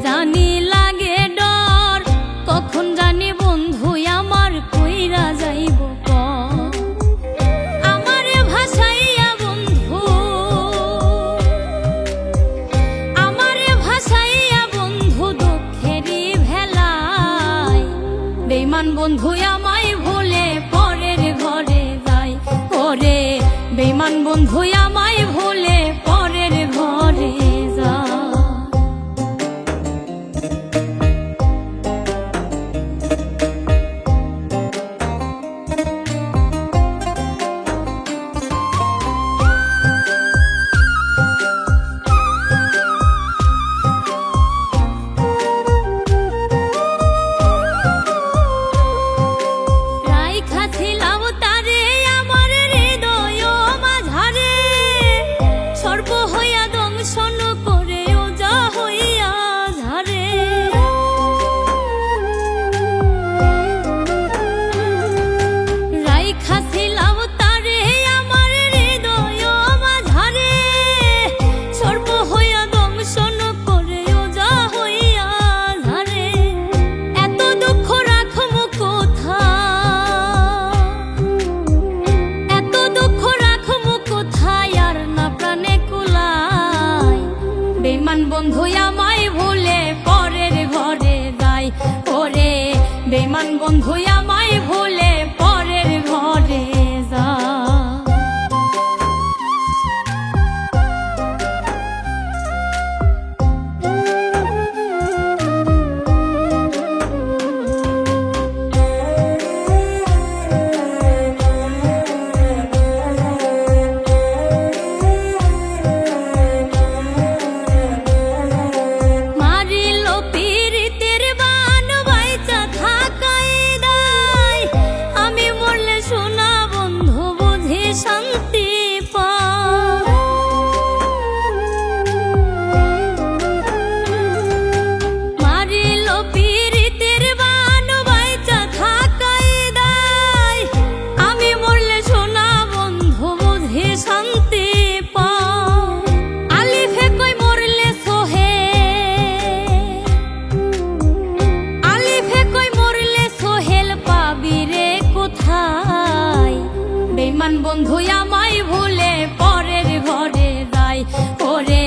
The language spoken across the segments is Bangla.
জানি লাগে ডর, কখন জানি বন্ধু আমার কইরা যাইব আমারে ভাসাইয়া বন্ধু, আমারে ভাসাইয়া বন্ধু দুঃখেরই ভেলায়। বেঈমান বন্ধু আমায় ভুলে পরের ঘরে যায়, ওরে বেঈমান বন্ধু আমায় ভুলে পরের ঘরে যায়। বেঈমান বন্ধু আমায় ভুলে পরের ঘরে যায়, ওরে বেঈমান বন্ধু আমায় ভুলে পরের ঘরে যায়। বেঈমান বন্ধু আমায় ভুলে পরের ঘরে যায়, ওরে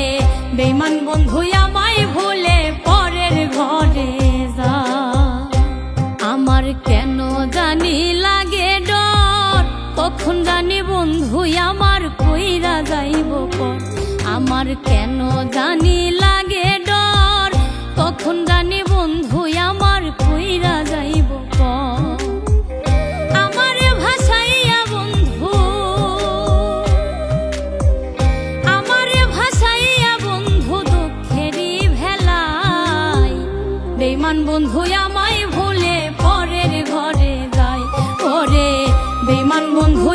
বেঈমান বন্ধু আমায় ভুলে পরের ঘরে যায়। আমার কেন জানি লাগে ডর, কখন জানি বন্ধু আমার কইরা যাইব পর। আমার কেন জানি লাগে ডর, কখন জানি বন্ধু আমার কইরা যাইব পর। বেঈমান বন্ধু আমায় ভুলে পরের ঘরে যায়, ওরে বেঈমান বন্ধু